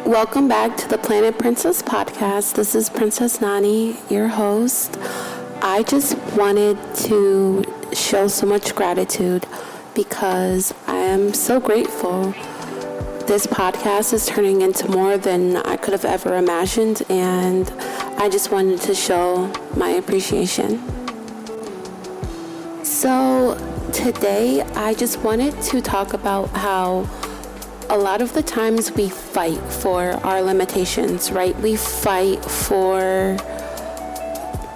Welcome back to the Planet Princess podcast. This is Princess Nani, your host. I just wanted to show so much gratitude because I am so grateful. This podcast is turning into more than I could have ever imagined, and I just wanted to show my appreciation. So today I just wanted to talk about how a lot of the times we fight for our limitations, right? We fight for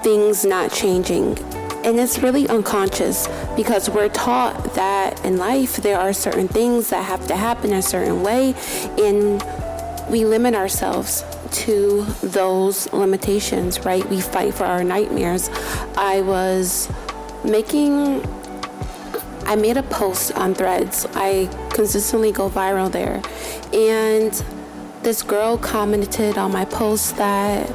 things not changing. And it's really unconscious because we're taught that in life there are certain things that have to happen a certain way, and we limit ourselves to those limitations, right? We fight for our nightmares. I made a post on Threads. I consistently go viral there. And this girl commented on my post that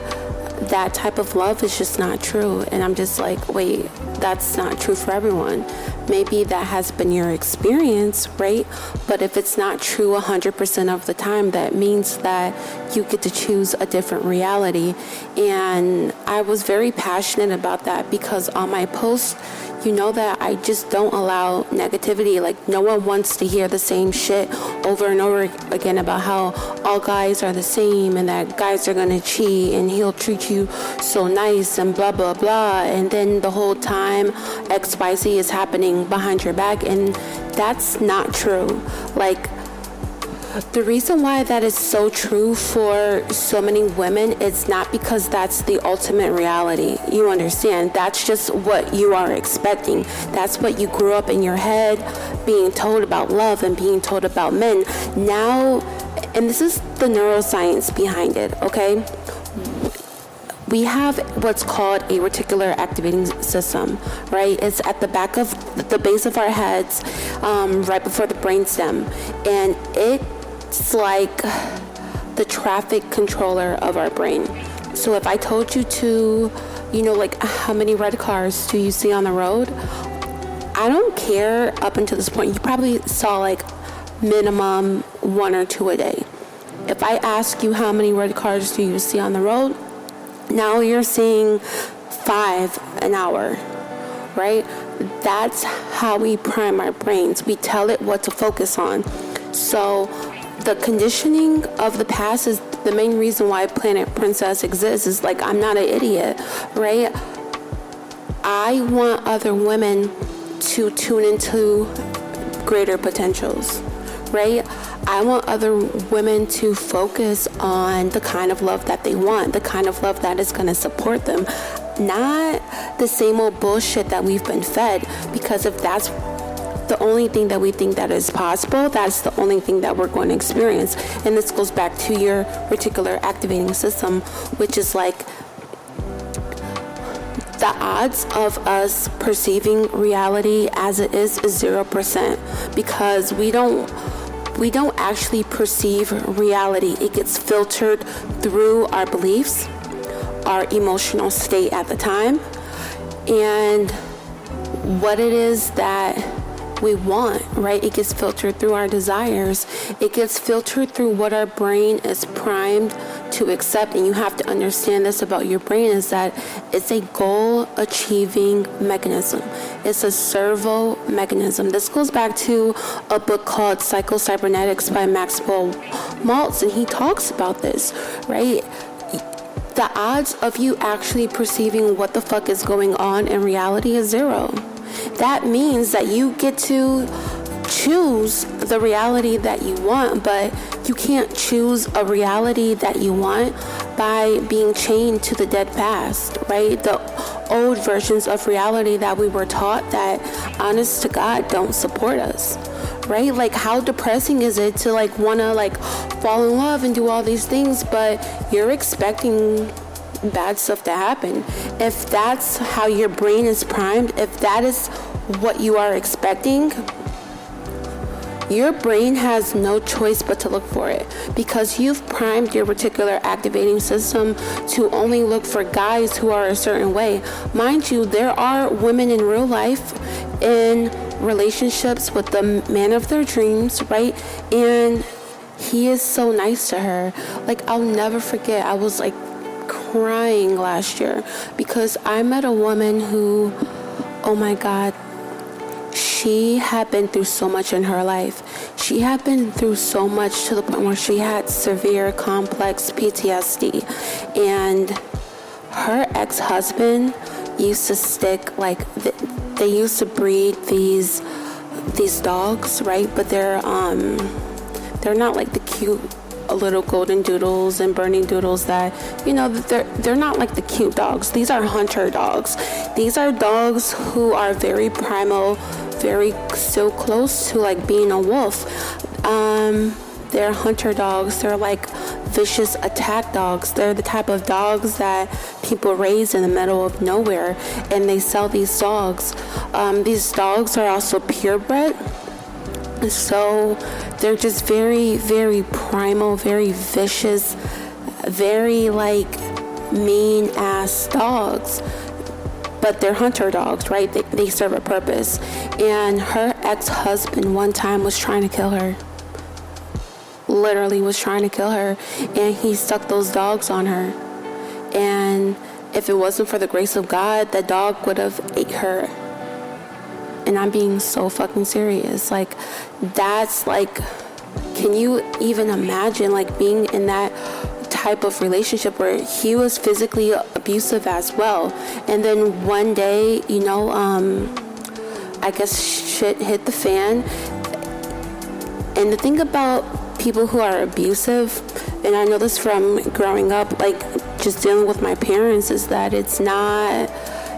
type of love is just not true. And I'm just like, wait, that's not true for everyone. Maybe that has been your experience, right? But if it's not true 100% of the time, that means that you get to choose a different reality. And I was very passionate about that because on my post, you know that I just don't allow negativity. Like, no one wants to hear the same shit over and over again about how all guys are the same and that guys are gonna cheat and he'll treat you so nice and blah blah blah, and then the whole time XYZ is happening behind your back, and that's not true. Like, the reason why that is so true for so many women is not because that's the ultimate reality. You understand? That's just what you are expecting. That's what you grew up in your head being told about love and being told about men. Now, and this is the neuroscience behind it, okay? We have what's called a reticular activating system, right? It's at the back of the base of our heads, right before the brainstem. And it's like the traffic controller of our brain. So if I told you to, like, how many red cars do you see on the road? I don't care up until this point. You probably saw like minimum 1 or 2 a day. If I ask you how many red cars do you see on the road, now you're seeing 5 an hour, right? That's how we prime our brains. We tell it what to focus on. So the conditioning of the past is the main reason why Planet Princess exists. Is like, I'm not an idiot, right? I want other women to tune into greater potentials, right? I want other women to focus on the kind of love that they want, the kind of love that is going to support them, not the same old bullshit that we've been fed. Because if that's the only thing that we think that is possible, that's the only thing that we're going to experience. And this goes back to your reticular activating system, which is like the odds of us perceiving reality as it is 0%, because we don't actually perceive reality. It gets filtered through our beliefs, our emotional state at the time, and what it is that we want, right? It gets filtered through our desires. It gets filtered through what our brain is primed to accept. And you have to understand this about your brain, is that it's a goal achieving mechanism. It's a servo mechanism. This goes back to a book called Psycho-Cybernetics by Maxwell Maltz, and he talks about this, right? The odds of you actually perceiving what the fuck is going on in reality is 0. That means that you get to choose the reality that you want, but you can't choose a reality that you want by being chained to the dead past, right? The old versions of reality that we were taught that, honest to God, don't support us, right? Like, how depressing is it to like want to like fall in love and do all these things, but you're expecting bad stuff to happen? If that's how your brain is primed, if that is what you are expecting, your brain has no choice but to look for it, because you've primed your reticular activating system to only look for guys who are a certain way. Mind you, there are women in real life in relationships with the man of their dreams, right? And he is so nice to her. Like, I'll never forget, I was like crying last year because I met a woman who, oh my God, she had been through so much in her life. She had been through so much to the point where she had severe complex PTSD. And her ex-husband used to stick, like, they used to breed these dogs, right? But they're not like the cute little golden doodles and burning doodles that, they're not like the cute dogs. These are hunter dogs. These are dogs who are very primal, very so close to like being a wolf. They're hunter dogs. They're like vicious attack dogs. They're the type of dogs that people raise in the middle of nowhere, and they sell these dogs. These dogs are also purebred, so they're just very, very primal, very vicious, very like mean ass dogs. But they're hunter dogs, right? They serve a purpose. And her ex-husband one time was trying to kill her. Literally was trying to kill her. And he stuck those dogs on her. And if it wasn't for the grace of God, the dog would have ate her. And I'm being so fucking serious. Like, that's like, can you even imagine like being in that type of relationship where he was physically abusive as well, and then one day, I guess shit hit the fan. And the thing about people who are abusive, and I know this from growing up, like just dealing with my parents, is that it's not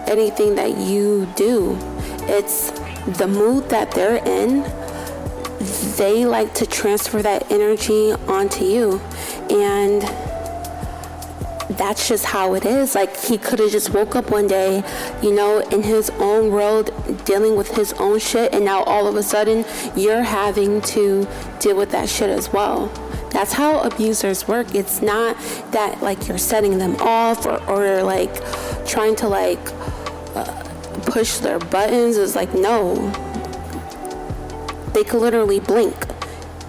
anything that you do. It's the mood that they're in. They like to transfer that energy onto you, and that's just how it is. Like, he could have just woke up one day, in his own world, dealing with his own shit, and now all of a sudden you're having to deal with that shit as well. That's how abusers work. It's not that like you're setting them off or like trying to like push their buttons. It's like, no, they could literally blink,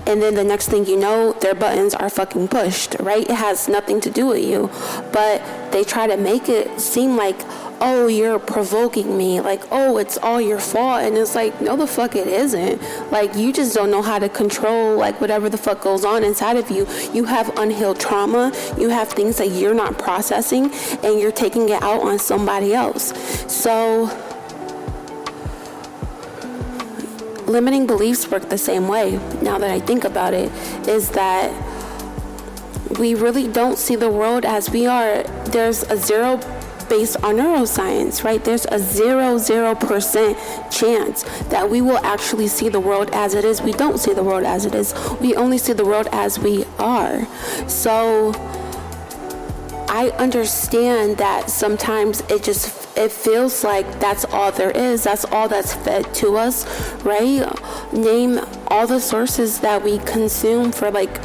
and then the next thing you know, their buttons are fucking pushed, right? It has nothing to do with you, but they try to make it seem like, oh, you're provoking me, like, oh, it's all your fault. And it's like, no, the fuck it isn't. Like, you just don't know how to control like whatever the fuck goes on inside of you. You have unhealed trauma, you have things that you're not processing, and you're taking it out on somebody else. So limiting beliefs work the same way. Now that I think about it, is that we really don't see the world as we are. There's a zero based on neuroscience, right? There's a 0% chance that we will actually see the world as it is. We don't see the world as it is. We only see the world as we are. So I understand that sometimes it feels like that's all there is. That's all that's fed to us, right? Name all the sources that we consume for like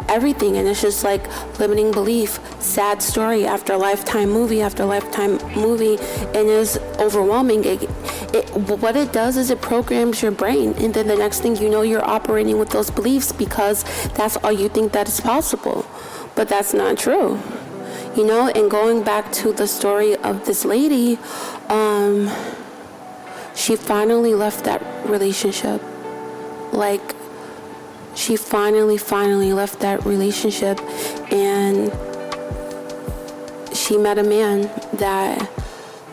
everything, and it's just like limiting belief, sad story after lifetime movie after lifetime movie, and it's overwhelming. What it does is it programs your brain, and then the next thing you know, you're operating with those beliefs because that's all you think that is possible. But that's not true. And going back to the story of this lady, she finally left that relationship. Like, she finally left that relationship, and she met a man that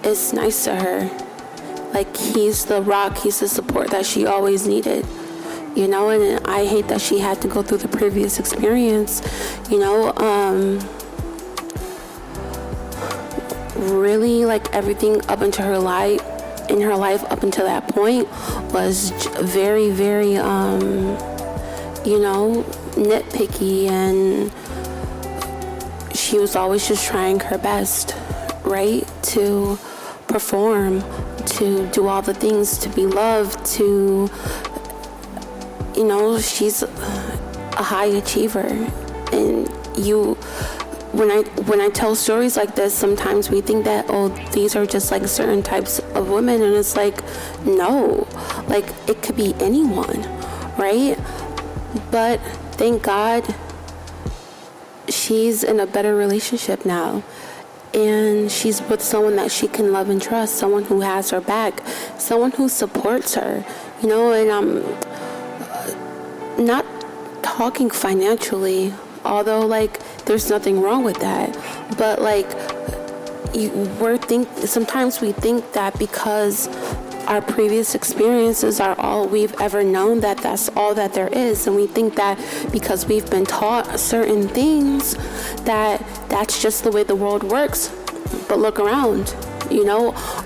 is nice to her. Like, he's the rock, he's the support that she always needed. And I hate that she had to go through the previous experience, really, like, everything up into her life, in her life up until that point was very, very, nitpicky, and she was always just trying her best, right? To perform, to do all the things, to be loved, to, she's a high achiever. And when I tell stories like this, sometimes we think that, oh, these are just like certain types of women, and it's like, no, like, it could be anyone, right? But thank God she's in a better relationship now. And she's with someone that she can love and trust, someone who has her back, someone who supports her, and I'm not talking financially, although, there's nothing wrong with that. But, sometimes we think that because our previous experiences are all we've ever known, that's all that there is. And we think that because we've been taught certain things, that's just the way the world works. But look around,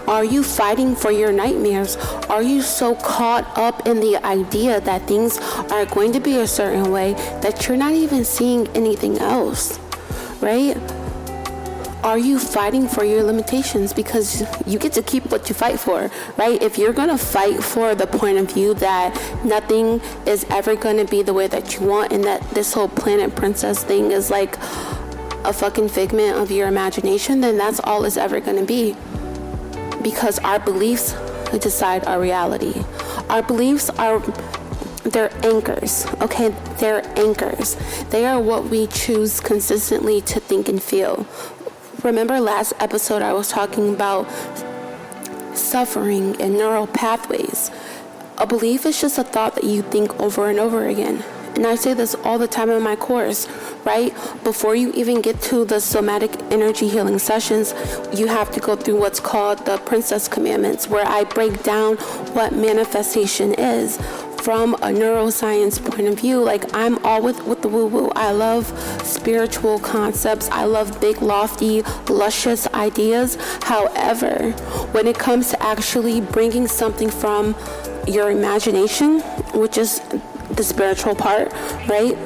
are you fighting for your nightmares? Are you so caught up in the idea that things are going to be a certain way that you're not even seeing anything else, right? Are you fighting for your limitations? Because you get to keep what you fight for, right? If you're going to fight for the point of view that nothing is ever going to be the way that you want, and that this whole planet princess thing is like a fucking figment of your imagination, then that's all it's ever going to be. Because our beliefs decide our reality. Our beliefs they're anchors, okay? They're anchors. They are what we choose consistently to think and feel. Remember last episode I was talking about suffering and neural pathways. A belief is just a thought that you think over and over again. And I say this all the time in my course, right? Before you even get to the somatic energy healing sessions, you have to go through what's called the Princess Commandments, where I break down what manifestation is from a neuroscience point of view. I'm all with the woo-woo. I love spiritual concepts. I love big, lofty, luscious ideas. However, when it comes to actually bringing something from your imagination, which is the spiritual part, right,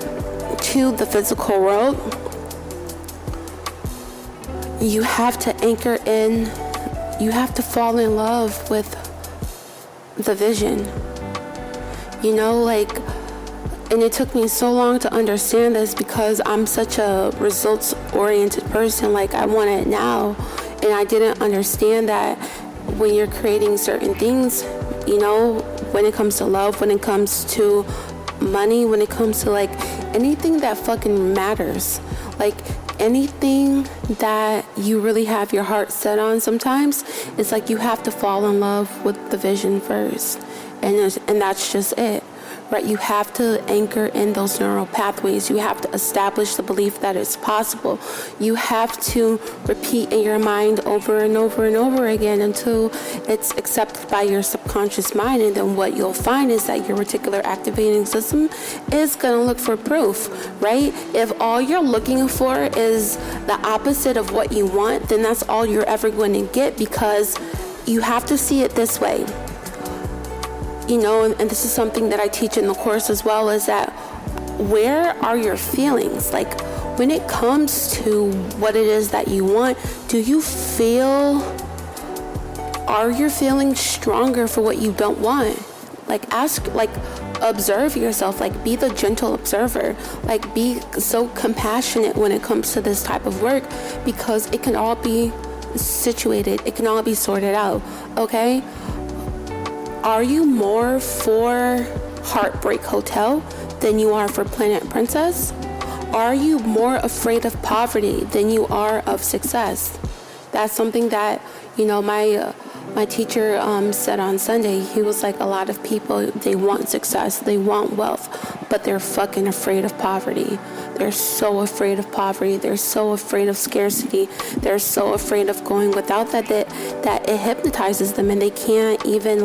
to the physical world, you have to anchor in, you have to fall in love with the vision. And it took me so long to understand this because I'm such a results-oriented person. I want it now. And I didn't understand that when you're creating certain things, when it comes to love, when it comes to money, when it comes to anything that fucking matters, anything that you really have your heart set on, sometimes it's you have to fall in love with the vision first. And that's just it, right? You have to anchor in those neural pathways. You have to establish the belief that it's possible. You have to repeat in your mind over and over and over again until it's accepted by your subconscious mind. And then what you'll find is that your reticular activating system is going to look for proof, right? If all you're looking for is the opposite of what you want, then that's all you're ever going to get, because you have to see it this way. And this is something that I teach in the course as well, is that where are your feelings? When it comes to what it is that you want, are your feelings stronger for what you don't want? Observe yourself, be the gentle observer, be so compassionate when it comes to this type of work, because it can all be situated, it can all be sorted out, okay? Are you more for Heartbreak Hotel than you are for Planet Princess? Are you more afraid of poverty than you are of success? That's something that, my teacher said on Sunday. He was a lot of people, they want success, they want wealth, but they're fucking afraid of poverty. They're so afraid of poverty. They're so afraid of scarcity. They're so afraid of going without that it hypnotizes them, and they can't even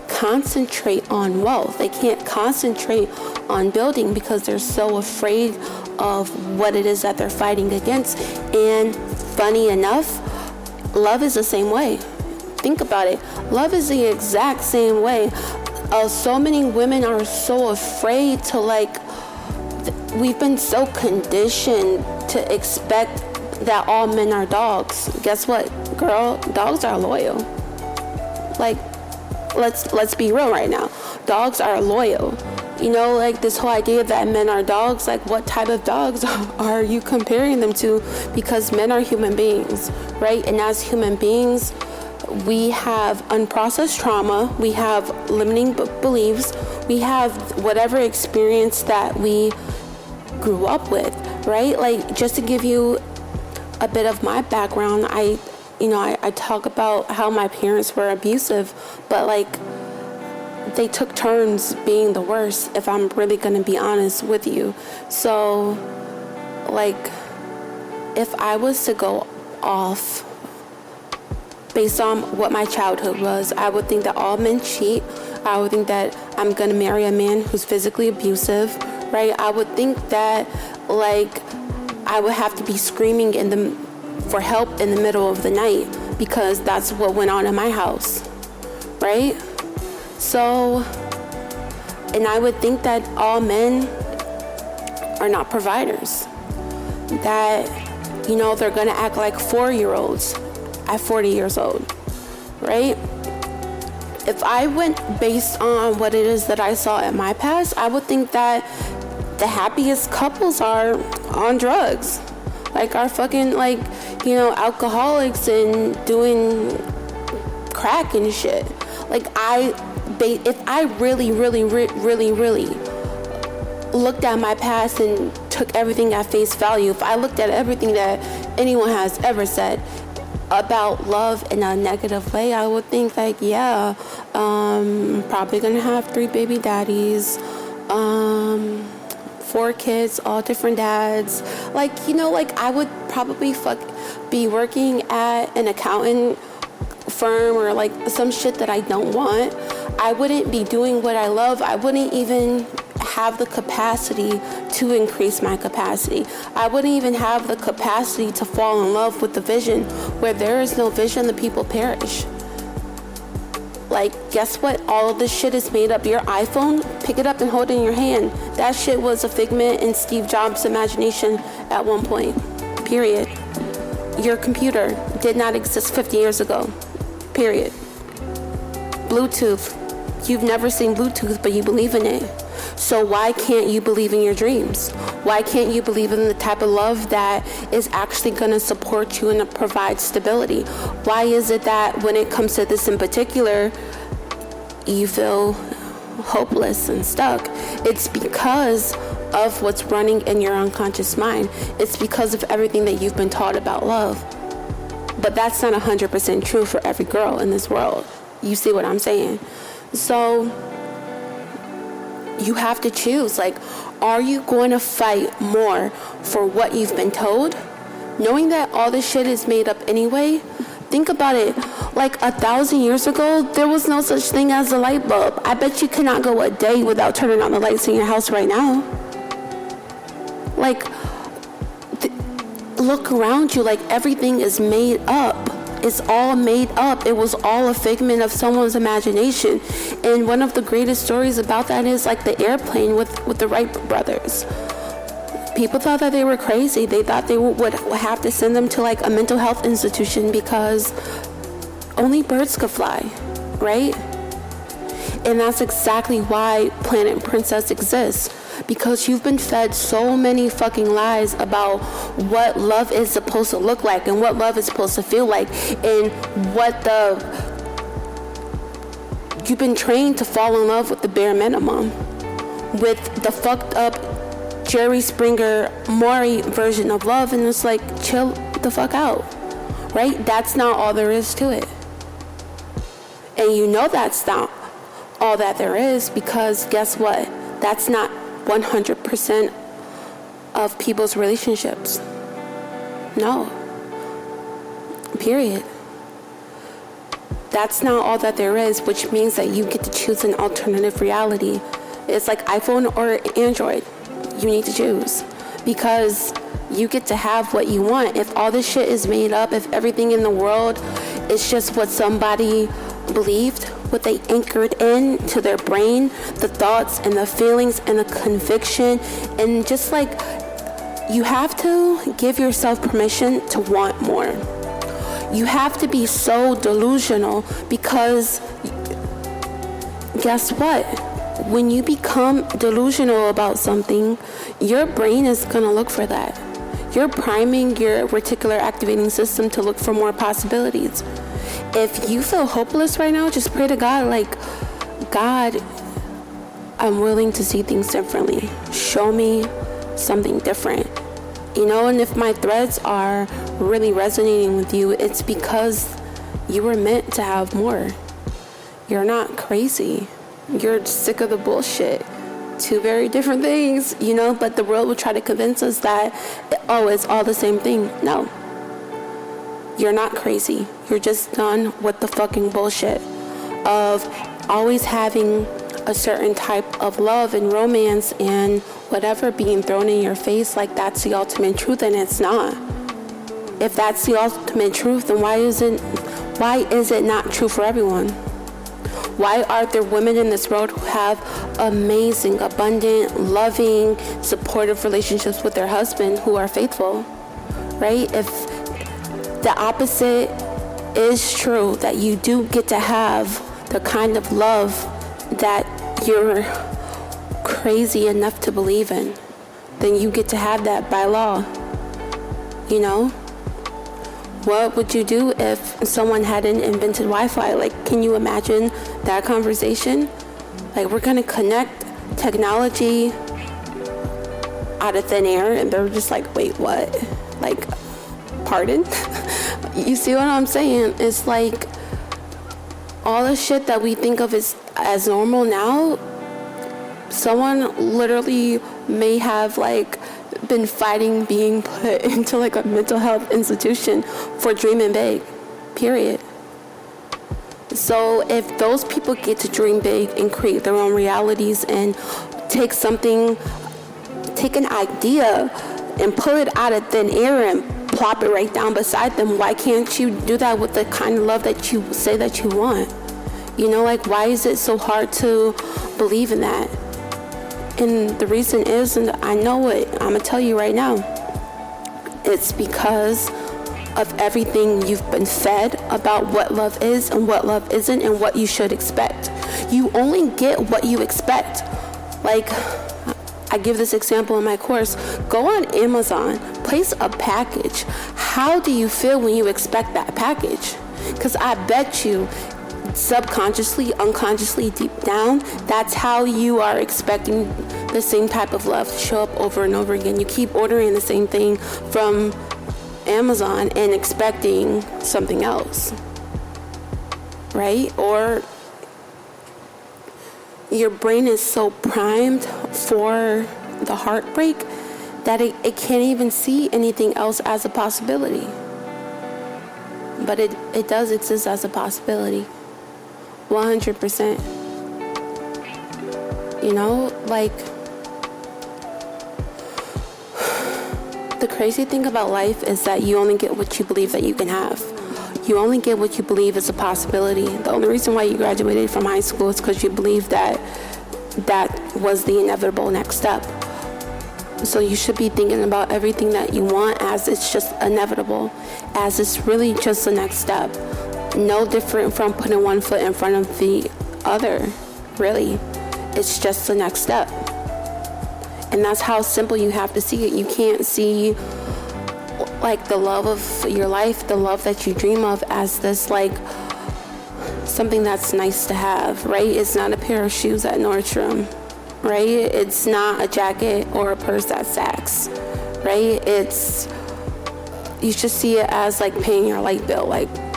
concentrate on wealth. They can't concentrate on building because they're so afraid of what it is that they're fighting against. And funny enough, love is the same way. Think about it. Love is the exact same way. So many women are so afraid to we've been so conditioned to expect that all men are dogs. Guess what, girl? Dogs are loyal. Let's be real right now. Dogs are loyal. This whole idea that men are dogs, what type of dogs are you comparing them to? Because men are human beings, right? And as human beings, we have unprocessed trauma, we have limiting beliefs, we have whatever experience that we grew up with, right? Like, just to give you a bit of my background, I talk about how my parents were abusive, but like, they took turns being the worst, if I'm really gonna be honest with you. So, like, if I was to go off based on what my childhood was, I would think that all men cheat. I would think that I'm gonna marry a man who's physically abusive, right? I would think that, like, I would have to be screaming for help in the middle of the night, because that's what went on in my house, right? So, and I would think that all men are not providers, that, they're gonna act like 4-year-olds at 40 years old, right? If I went based on what it is that I saw in my past, I would think that the happiest couples are on drugs, like, are fucking, like, alcoholics and doing crack and shit. Like, if I really looked at my past and took everything at face value, if I looked at everything that anyone has ever said about love in a negative way, I would think, like, yeah, probably gonna have 3 baby daddies, 4 kids, all different dads. Like, I would probably be working at an accountant firm or like some shit that I don't want. I wouldn't be doing what I love. I wouldn't even have the capacity to increase my capacity. I wouldn't even have the capacity to fall in love with the vision. Where there is no vision, the people perish. Like, guess what? All of this shit is made up. Your iPhone, pick it up and hold it in your hand. That shit was a figment in Steve Jobs' imagination at one point. Period. Your computer did not exist 50 years ago. Period. Bluetooth. You've never seen Bluetooth, but you believe in it. So why can't you believe in your dreams? Why can't you believe in the type of love that is actually going to support you and provide stability? Why is it that when it comes to this in particular, you feel hopeless and stuck? It's because of what's running in your unconscious mind. It's because of everything that you've been taught about love. But that's not 100% true for every girl in this world. You see what I'm saying? So you have to choose. Like, are you going to fight more for what you've been told, knowing that all this shit is made up anyway? Think about it. Like 1,000 years ago, there was no such thing as a light bulb. I bet you cannot go a day without turning on the lights in your house right now. Like, look around you. Like, everything is made up. It's all made up. It was all a figment of someone's imagination. And one of the greatest stories about that is like the airplane with the Wright brothers. People thought that they were crazy. They thought they would have to send them to like a mental health institution because only birds could fly, right? And that's exactly why Planet Princess exists. Because you've been fed so many fucking lies about what love is supposed to look like and what love is supposed to feel like, and you've been trained to fall in love with the bare minimum, with the fucked up Jerry Springer Maury version of love, and it's like, chill the fuck out, right? That's not all there is to it. And you know that's not all that there is, because guess what? That's not 100% of people's relationships. No. Period. That's not all that there is, which means that you get to choose an alternative reality. It's like iPhone or Android. You need to choose, because you get to have what you want. If all this shit is made up, if everything in the world is just what somebody believed, what they anchored in to their brain, the thoughts and the feelings and the conviction, and just like, you have to give yourself permission to want more. You have to be so delusional, because guess what? When you become delusional about something, your brain is gonna look for that. You're priming your reticular activating system to look for more possibilities. If you feel hopeless right now, just pray to God, like, God, I'm willing to see things differently. Show me something different. And if my threads are really resonating with you, it's because you were meant to have more. You're not crazy. You're sick of the bullshit. Two very different things, but the world will try to convince us that, it's all the same thing. No. You're not crazy. You're just done with the fucking bullshit of always having a certain type of love and romance and whatever being thrown in your face like that's the ultimate truth, and it's not. If that's the ultimate truth, then why is it not true for everyone? Why are there women in this world who have amazing, abundant, loving, supportive relationships with their husband who are faithful, right? If the opposite is true, that you do get to have the kind of love that you're crazy enough to believe in, then you get to have that by law. What would you do if someone hadn't invented Wi-Fi? Like, can you imagine that conversation? Like, we're gonna connect technology out of thin air, and they're just like, wait, what? Like, pardon? You see what I'm saying? It's like all the shit that we think of as normal now, someone literally may have been fighting being put into a mental health institution for dreaming big, period. So if those people get to dream big and create their own realities and take an idea and pull it out of thin air and plop it right down beside them, why can't you do that with the kind of love that you say that you want? Why is it so hard to believe in that? And the reason is, and I know it, I'm gonna tell you right now, it's because of everything you've been fed about what love is and what love isn't and what you should expect. You only get what you expect. I give this example in my course. Go on Amazon, place a package. How do you feel when you expect that package? Because I bet you, subconsciously, unconsciously, deep down, that's how you are expecting the same type of love to show up over and over again. You keep ordering the same thing from Amazon and expecting something else, right? Or your brain is so primed for the heartbreak that it can't even see anything else as a possibility. But it does exist as a possibility. 100%. The crazy thing about life is that you only get what you believe that you can have. You only get what you believe is a possibility. The only reason why you graduated from high school is because you believe that was the inevitable next step. So you should be thinking about everything that you want as it's just inevitable, as it's really just the next step. No different from putting one foot in front of the other, really. It's just the next step. And that's how simple you have to see it. You can't see the love of your life, the love that you dream of, as this something that's nice to have, right? It's not a pair of shoes at Nordstrom, right? It's not a jacket or a purse at Saks, right? You should see it as paying your light bill.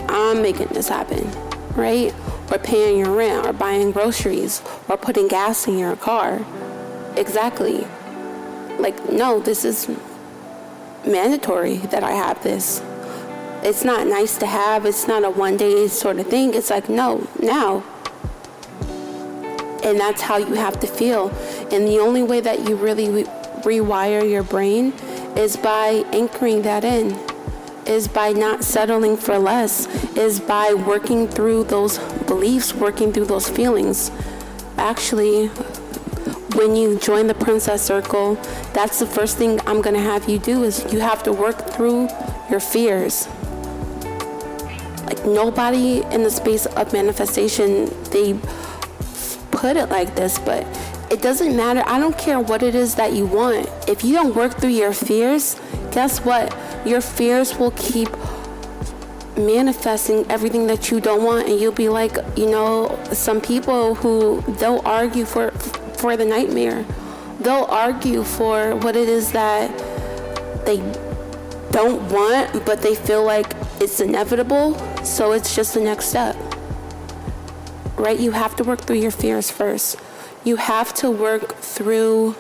I'm making this happen, right? Or paying your rent, or buying groceries, or putting gas in your car. Exactly. No, this is mandatory that I have this. It's not nice to have. It's not a one-day sort of thing. It's no, now. And that's how you have to feel. And the only way that you really rewire your brain is by anchoring that in, is by not settling for less, is by working through those beliefs, working through those feelings. Actually, when you join the Princess Circle, that's the first thing I'm going to have you do, is you have to work through your fears. Nobody in the space of manifestation, they put it like this, but it doesn't matter. I don't care what it is that you want. If you don't work through your fears, guess what? Your fears will keep manifesting everything that you don't want. And you'll be like, some people who they'll argue for the nightmare. They'll argue for what it is that they don't want, but they feel like it's inevitable, so it's just the next step. Right? You have to work through your fears first. You have to work through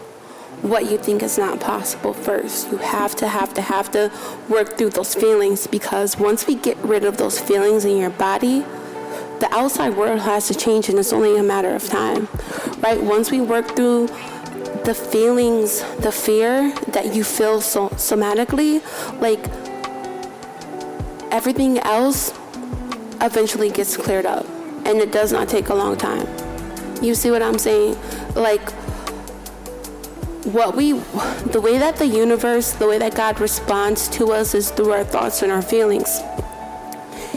what you think is not possible first. You have to work through those feelings, because once we get rid of those feelings in your body, the outside world has to change, and it's only a matter of time. Right? Once we work through the feelings, the fear that you feel somatically, like everything else eventually gets cleared up, and it does not take a long time. You see what I'm saying? Like the way that the universe, the way that God responds to us is through our thoughts and our feelings.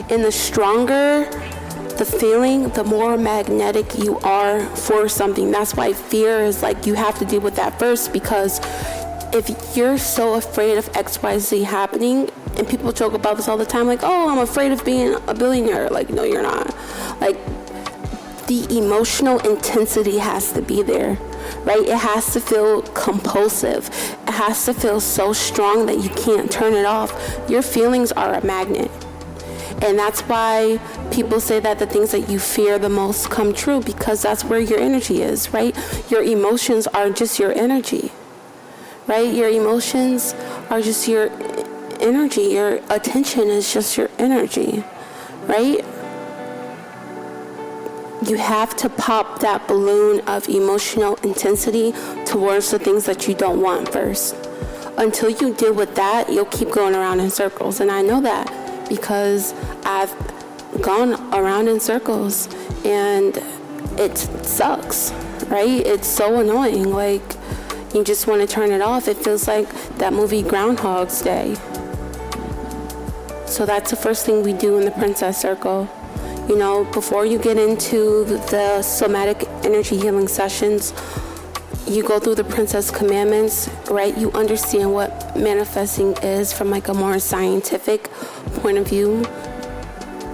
And the stronger the feeling, the more magnetic you are for something. That's why fear is like, you have to deal with that first, because if you're so afraid of XYZ happening, and people joke about this all the time, like, oh, I'm afraid of being a billionaire. Like, no, you're not. Like, the emotional intensity has to be there, right? It has to feel compulsive. It has to feel so strong that you can't turn it off. Your feelings are a magnet. And that's why people say that the things that you fear the most come true, because that's where your energy is, right? Your emotions are just your energy, right? Your emotions are just your energy. Your attention is just your energy, right? You have to pop that balloon of emotional intensity towards the things that you don't want first. Until you deal with that, you'll keep going around in circles. And I know that because I've gone around in circles, and it sucks, right? It's so annoying. Like, you just want to turn it off. It feels like that movie Groundhog's Day. So that's the first thing we do in the Princess Circle. Before you get into the somatic energy healing sessions, you go through the Princess Commandments, right? You understand what manifesting is from like a more scientific point of view.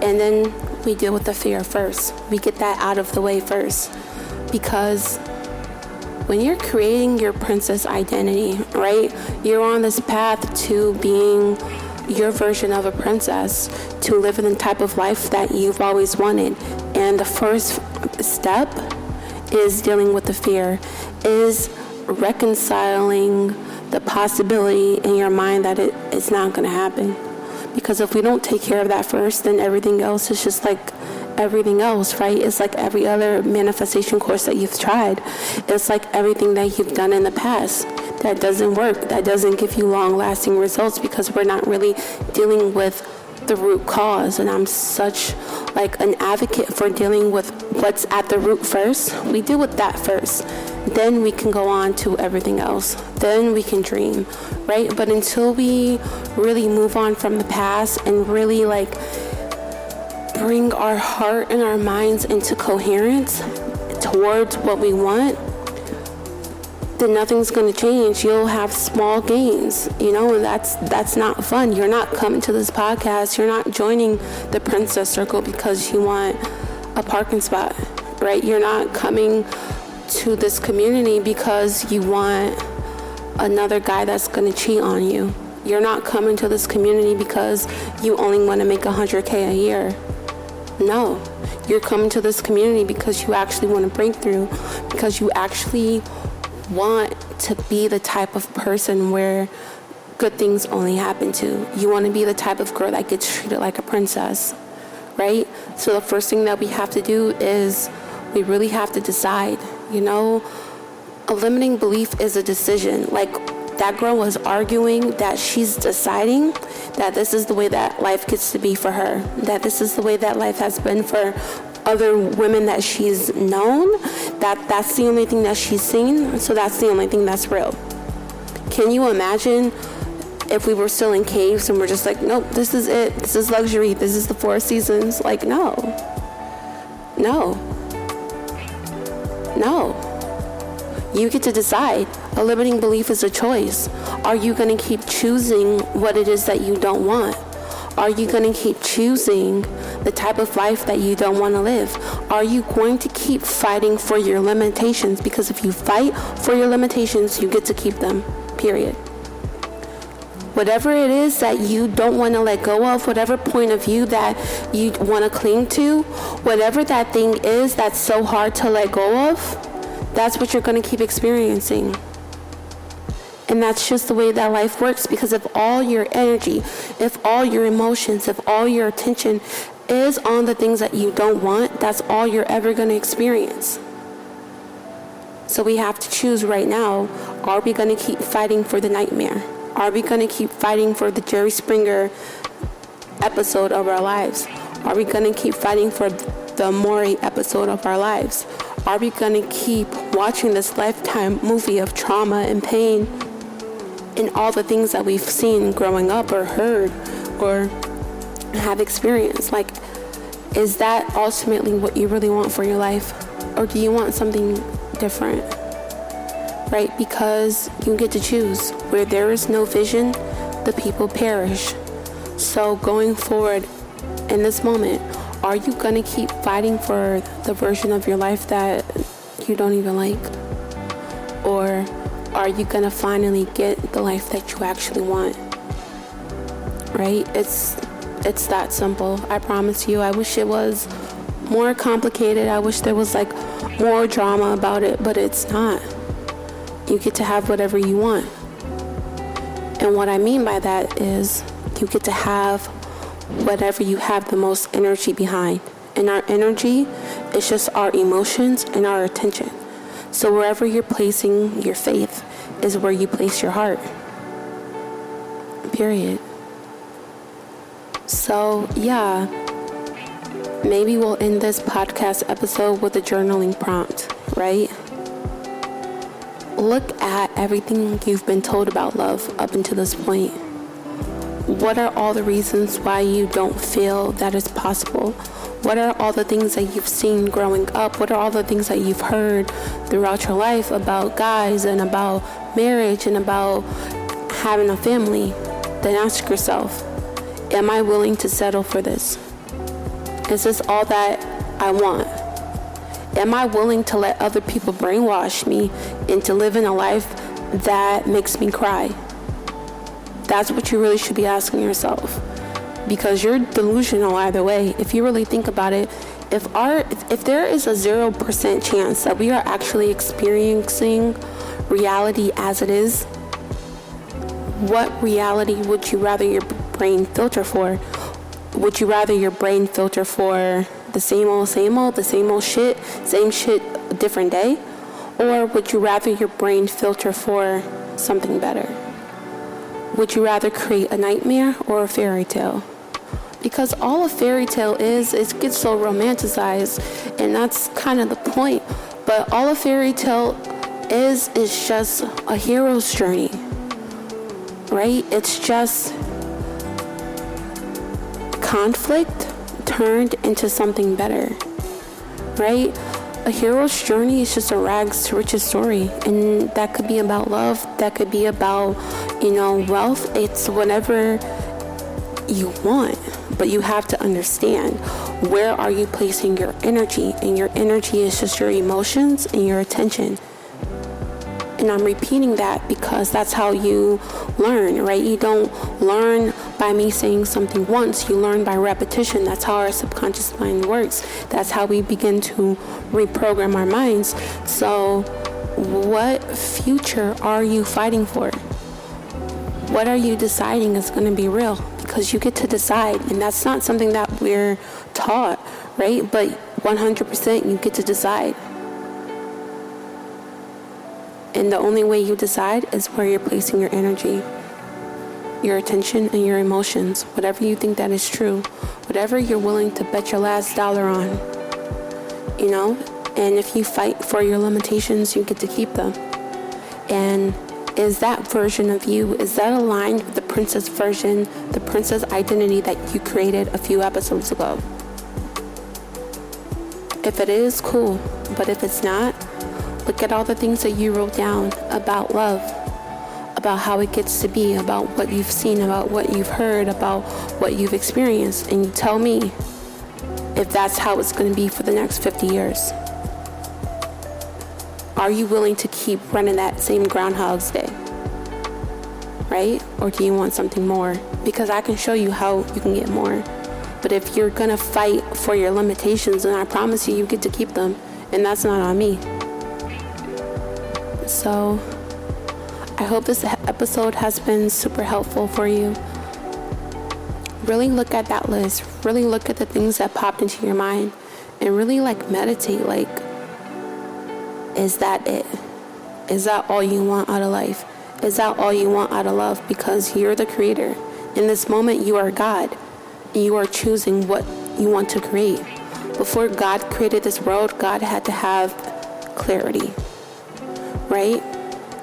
And then we deal with the fear first. We get that out of the way first. Because when you're creating your princess identity, right? You're on this path to being your version of a princess, to live in the type of life that you've always wanted. And the first step is dealing with the fear, is reconciling the possibility in your mind that it's not going to happen. Because if we don't take care of that first, then everything else is just like everything else, right? It's like every other manifestation course that you've tried. It's like everything that you've done in the past that doesn't work, that doesn't give you long-lasting results, because we're not really dealing with the root cause. And I'm such like an advocate for dealing with what's at the root first. We deal with that first, then we can go on to everything else. Then we can dream, right? But until we really move on from the past and really like bring our heart and our minds into coherence towards what we want, then nothing's going to change. You'll have small gains, and that's not fun. You're not coming to this podcast. You're not joining the Princess Circle because you want a parking spot, right? You're not coming to this community because you want another guy that's going to cheat on you. You're not coming to this community because you only want to make $100K a year. No, you're coming to this community because you actually want to break through, because you actually want to be the type of person where good things only happen to. You want to be the type of girl that gets treated like a princess, right? So the first thing that we have to do is we really have to decide, a limiting belief is a decision. Like that girl was arguing that she's deciding that this is the way that life gets to be for her, that this is the way that life has been for other women that she's known, that's the only thing that she's seen, so that's the only thing that's real. Can you imagine if we were still in caves and we're just like, nope, this is it, this is luxury, this is the 4 seasons? Like, no. You get to decide. A limiting belief is a choice. Are you going to keep choosing what it is that you don't want? Are you going to keep choosing the type of life that you don't want to live? Are you going to keep fighting for your limitations? Because if you fight for your limitations, you get to keep them, period. Whatever it is that you don't want to let go of, whatever point of view that you want to cling to, whatever that thing is that's so hard to let go of, that's what you're going to keep experiencing. And that's just the way that life works, because if all your energy, if all your emotions, if all your attention is on the things that you don't want, that's all you're ever going to experience. So we have to choose right now. Are we going to keep fighting for the nightmare? Are we going to keep fighting for the Jerry Springer episode of our lives? Are we going to keep fighting for the Maury episode of our lives? Are we going to keep watching this lifetime movie of trauma and pain and all the things that we've seen growing up or heard or have experienced? Like, is that ultimately what you really want for your life? Or do you want something different? Right? Because you get to choose. Where there is no vision, the people perish. So going forward in this moment, are you going to keep fighting for the version of your life that you don't even like? Or are you going to finally get the life that you actually want? Right? It's that simple. I promise you. I wish it was more complicated. I wish there was like more drama about it, but it's not. You get to have whatever you want. And what I mean by that is you get to have whatever you have the most energy behind. And our energy is just our emotions and our attention. So wherever you're placing your faith is where you place your heart. Period. So yeah, maybe we'll end this podcast episode with a journaling prompt, right? Look at everything you've been told about love up until this point. What are all the reasons why you don't feel that it's possible? What are all the things that you've seen growing up? What are all the things that you've heard throughout your life about guys and about marriage and about having a family? Then ask yourself, am I willing to settle for this? Is this all that I want? Am I willing to let other people brainwash me into living a life that makes me cry? That's what you really should be asking yourself. Because you're delusional either way. If you really think about it, if there is a 0% chance that we are actually experiencing reality as it is, what reality would you rather your brain filter for? Would you rather your brain filter for the same old, the same old shit, same shit, different day? Or would you rather your brain filter for something better? Would you rather create a nightmare or a fairy tale? Because all a fairy tale is it gets so romanticized, and that's kind of the point. But all a fairy tale is just a hero's journey, right? It's just conflict turned into something better, right? A hero's journey is just a rags to riches story, and that could be about love, that could be about, wealth. It's whatever you want, but you have to understand, where are you placing your energy? And your energy is just your emotions and your attention. And I'm repeating that because that's how you learn, right? You don't learn by me saying something once. You learn by repetition. That's how our subconscious mind works. That's how we begin to reprogram our minds. So what future are you fighting for? What are you deciding is going to be real? Because you get to decide. And that's not something that we're taught, right? But 100% you get to decide. And the only way you decide is where you're placing your energy, your attention, and your emotions. Whatever you think that is true. Whatever you're willing to bet your last dollar on. And if you fight for your limitations, you get to keep them. And is that version of you, is that aligned with the princess version, the princess identity that you created a few episodes ago? If it is, cool. But if it's not, look at all the things that you wrote down about love, about how it gets to be, about what you've seen, about what you've heard, about what you've experienced, and you tell me if that's how it's going to be for the next 50 years. Are you willing to keep running that same Groundhog's Day? Right? Or do you want something more? Because I can show you how you can get more. But if you're going to fight for your limitations, then I promise you get to keep them. And that's not on me. So I hope this episode has been super helpful for you. Really look at that list. Really look at the things that popped into your mind. And really meditate. Is that it? Is that all you want out of life? Is that all you want out of love? Because you're the creator. In this moment, you are God. You are choosing what you want to create. Before God created this world, God had to have clarity. Right?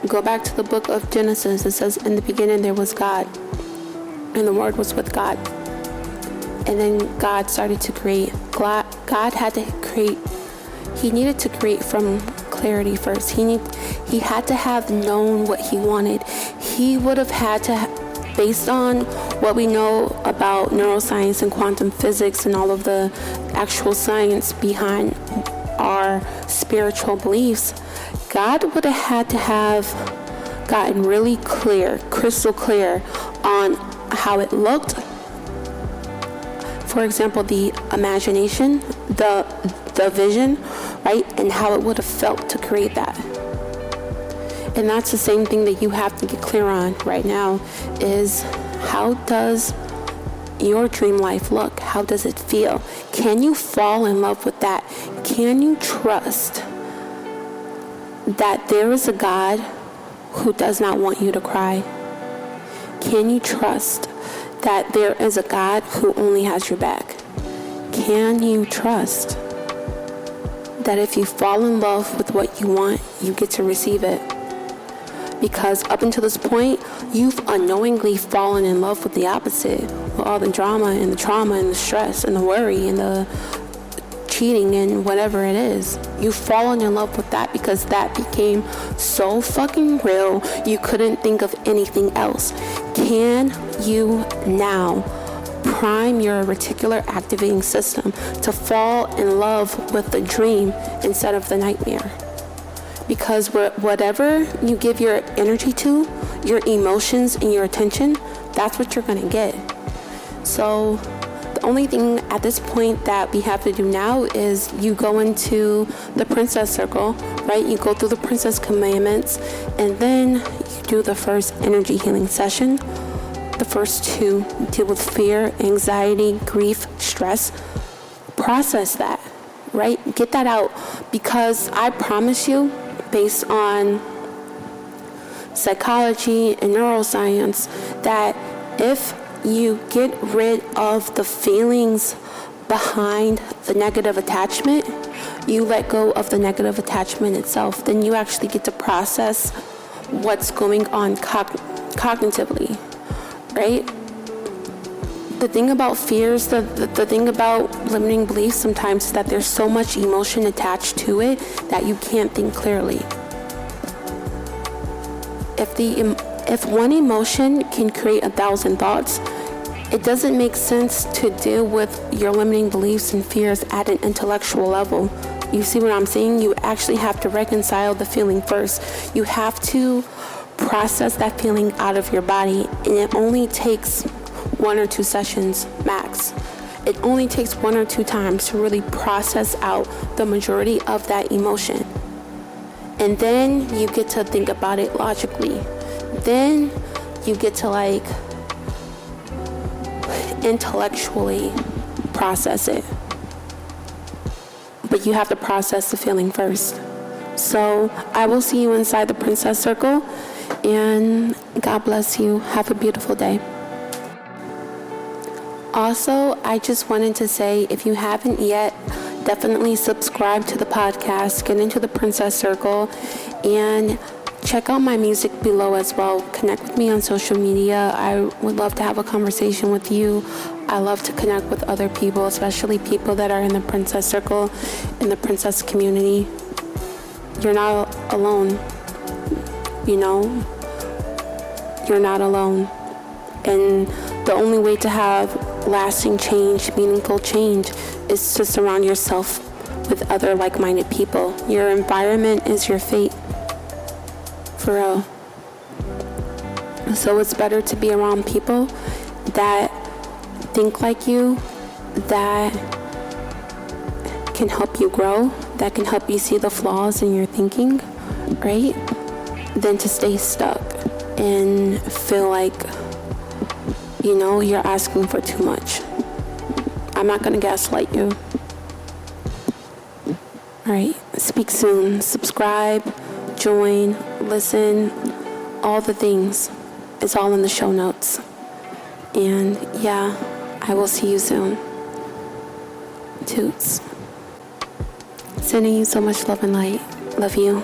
Go back to the book of Genesis. It says, in the beginning there was God. And the Word was with God. And then God started to create. God had to create. He needed to create from clarity first. He had to have known what he wanted. He would have had to, based on what we know about neuroscience and quantum physics and all of the actual science behind our spiritual beliefs, God would have had to have gotten really clear, crystal clear on how it looked. For example, the imagination, the vision, right? And how it would have felt to create that. And that's the same thing that you have to get clear on right now is how does your dream life look? How does it feel? Can you fall in love with that? Can you trust that there is a God who does not want you to cry? Can you trust that there is a God who only has your back? Can you trust that if you fall in love with what you want, you get to receive it? Because up until this point, you've unknowingly fallen in love with the opposite, with all the drama and the trauma and the stress and the worry and the cheating and whatever it is. You've fallen in love with that because that became so fucking real, you couldn't think of anything else. Can you now prime your reticular activating system to fall in love with the dream instead of the nightmare? Because whatever you give your energy to, your emotions and your attention, that's what you're going to get. So the only thing at this point that we have to do now is you go into the princess circle, right? You go through the princess commandments, and then you do the first energy healing session. The first two deal with fear, anxiety, grief, stress. Process that, right? Get that out, because I promise you, based on psychology and neuroscience, that if you get rid of the feelings behind the negative attachment, you let go of the negative attachment itself, then you actually get to process what's going on cognitively, right? The thing about fears, the thing about limiting beliefs sometimes is that there's so much emotion attached to it that you can't think clearly. If one emotion can create 1,000 thoughts, it doesn't make sense to deal with your limiting beliefs and fears at an intellectual level. You see what I'm saying? You actually have to reconcile the feeling first. You have to process that feeling out of your body, and it only takes 1 or 2 sessions max. It only takes 1 or 2 times to really process out the majority of that emotion. And then you get to think about it logically. Then you get to intellectually process it. But you have to process the feeling first. So I will see you inside the princess circle, and God bless you. Have a beautiful day. Also, I just wanted to say, if you haven't yet, definitely subscribe to the podcast, get into the Princess Circle, and check out my music below as well. Connect with me on social media. I would love to have a conversation with you. I love to connect with other people, especially people that are in the Princess Circle, in the Princess community. You're not alone, you know? you're not alone. And the only way to have lasting change, meaningful change, is to surround yourself with other like-minded people. Your environment is your fate. For real. So it's better to be around people that think like you, that can help you grow, that can help you see the flaws in your thinking, right? Than to stay stuck and feel like, you're asking for too much. I'm not going to gaslight you. All right, speak soon. Subscribe, join, listen, all the things. It's all in the show notes. And yeah, I will see you soon. Toots. Sending you so much love and light. Love you.